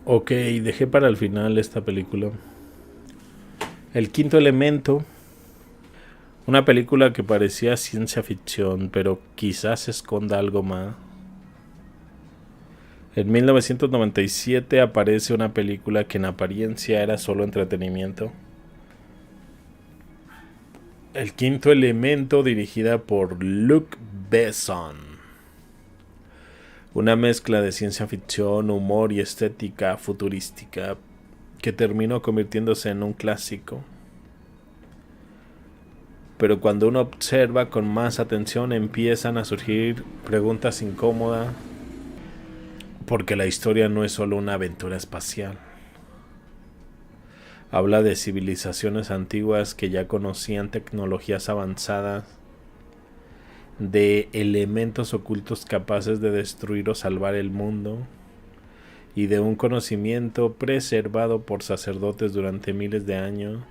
Ok, dejé para el final esta película. El quinto elemento, una película que parecía ciencia ficción, pero quizás esconda algo más. En 1997 aparece una película que en apariencia era solo entretenimiento. El quinto elemento, dirigida por Luc Besson. Una mezcla de ciencia ficción, humor y estética futurística que terminó convirtiéndose en un clásico. Pero cuando uno observa con más atención empiezan a surgir preguntas incómodas, porque la historia no es solo una aventura espacial. Habla de civilizaciones antiguas que ya conocían tecnologías avanzadas, de elementos ocultos capaces de destruir o salvar el mundo, y de un conocimiento preservado por sacerdotes durante miles de años.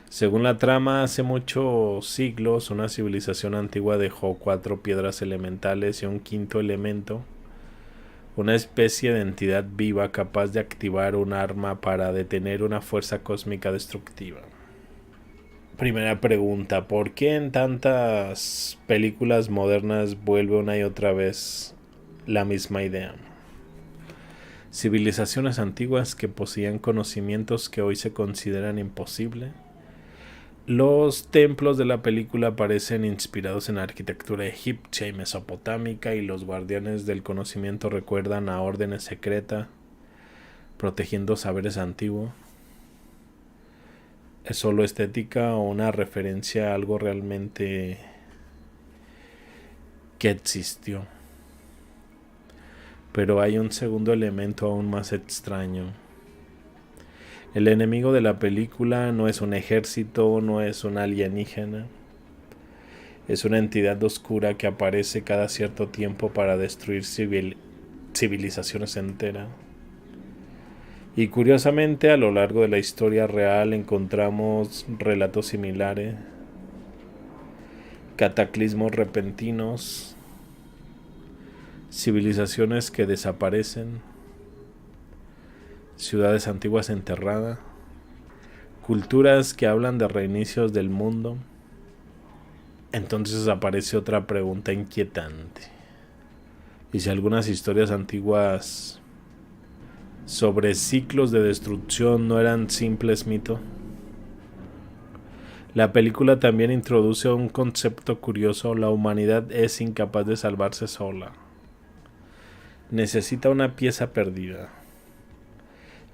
Según la trama, hace muchos siglos una civilización antigua dejó 4 piedras elementales y un quinto elemento, una especie de entidad viva capaz de activar un arma para detener una fuerza cósmica destructiva. Primera pregunta, ¿por qué en tantas películas modernas vuelve una y otra vez la misma idea? Civilizaciones antiguas que poseían conocimientos que hoy se consideran imposibles. Los templos de la película parecen inspirados en arquitectura egipcia y mesopotámica, y los guardianes del conocimiento recuerdan a órdenes secretas protegiendo saberes antiguos. ¿Es solo estética o una referencia a algo realmente que existió? Pero hay un segundo elemento aún más extraño. El enemigo de la película no es un ejército, no es un alienígena. Es una entidad oscura que aparece cada cierto tiempo para destruir civilizaciones enteras. Y curiosamente, a lo largo de la historia real encontramos relatos similares, cataclismos repentinos, civilizaciones que desaparecen, ciudades antiguas enterradas, culturas que hablan de reinicios del mundo. Entonces aparece otra pregunta inquietante. ¿Y si algunas historias antiguas sobre ciclos de destrucción no eran simples mitos? La película también introduce un concepto curioso: la humanidad es incapaz de salvarse sola. Necesita una pieza perdida,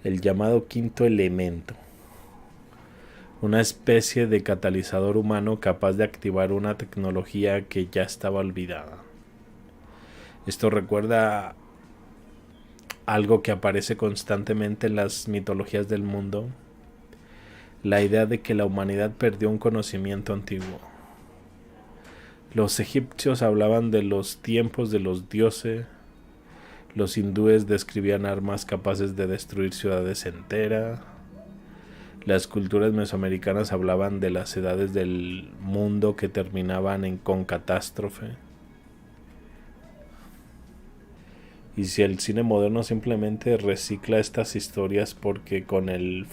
el llamado quinto elemento, una especie de catalizador humano capaz de activar una tecnología que ya estaba olvidada. Esto recuerda algo que aparece constantemente en las mitologías del mundo: la idea de que la humanidad perdió un conocimiento antiguo. Los egipcios hablaban de los tiempos de los dioses, los hindúes describían armas capaces de destruir ciudades enteras, las culturas mesoamericanas hablaban de las edades del mundo que terminaban con catástrofe. Y si el cine moderno simplemente recicla estas historias porque en el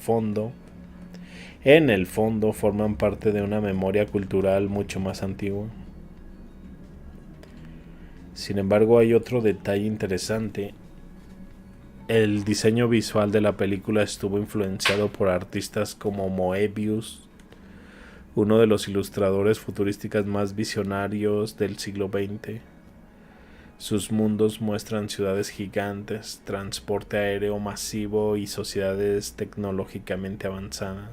fondo forman parte de una memoria cultural mucho más antigua. Sin embargo, hay otro detalle interesante. El diseño visual de la película estuvo influenciado por artistas como Moebius, uno de los ilustradores futurísticos más visionarios del siglo XX. Sus mundos muestran ciudades gigantes, transporte aéreo masivo y sociedades tecnológicamente avanzadas.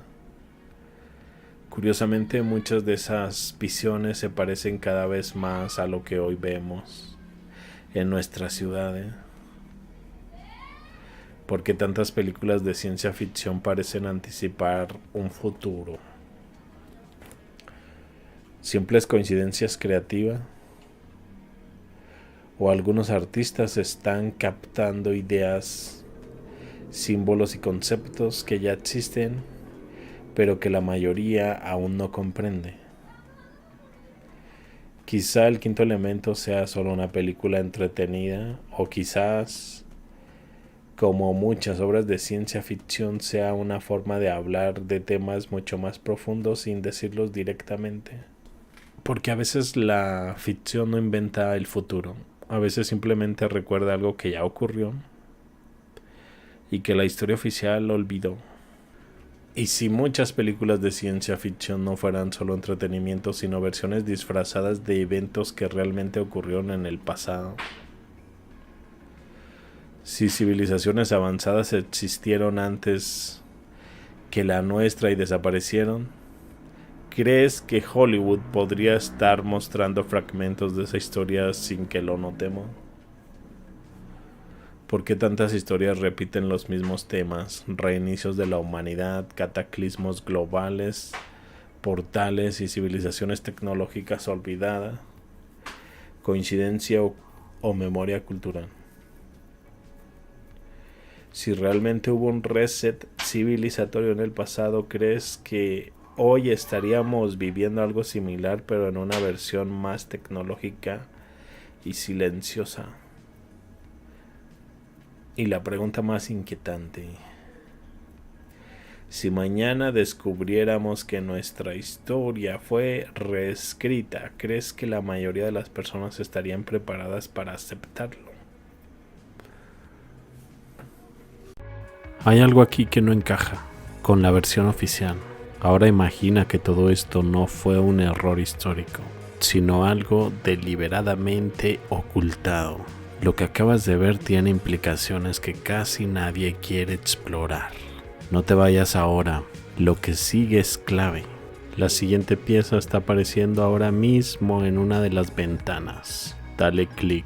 Curiosamente, muchas de esas visiones se parecen cada vez más a lo que hoy vemos en nuestras ciudades. Porque tantas películas de ciencia ficción parecen anticipar un futuro. ¿Simples coincidencias creativas? ¿O algunos artistas están captando ideas, símbolos y conceptos que ya existen, pero que la mayoría aún no comprende? Quizá el quinto elemento sea solo una película entretenida, o quizás, como muchas obras de ciencia ficción, sea una forma de hablar de temas mucho más profundos sin decirlos directamente. Porque a veces la ficción no inventa el futuro, a veces simplemente recuerda algo que ya ocurrió y que la historia oficial olvidó. Y si muchas películas de ciencia ficción no fueran solo entretenimiento, sino versiones disfrazadas de eventos que realmente ocurrieron en el pasado. Si civilizaciones avanzadas existieron antes que la nuestra y desaparecieron, ¿crees que Hollywood podría estar mostrando fragmentos de esa historia sin que lo notemos? ¿Por qué tantas historias repiten los mismos temas? Reinicios de la humanidad, cataclismos globales, portales y civilizaciones tecnológicas olvidadas. ¿Coincidencia o memoria cultural? Si realmente hubo un reset civilizatorio en el pasado, ¿crees que hoy estaríamos viviendo algo similar, pero en una versión más tecnológica y silenciosa? Y la pregunta más inquietante: si mañana descubriéramos que nuestra historia fue reescrita, ¿crees que la mayoría de las personas estarían preparadas para aceptarlo? Hay algo aquí que no encaja con la versión oficial. Ahora imagina que todo esto no fue un error histórico, sino algo deliberadamente ocultado. Lo que acabas de ver tiene implicaciones que casi nadie quiere explorar. No te vayas ahora, lo que sigue es clave. La siguiente pieza está apareciendo ahora mismo en una de las ventanas. Dale clic.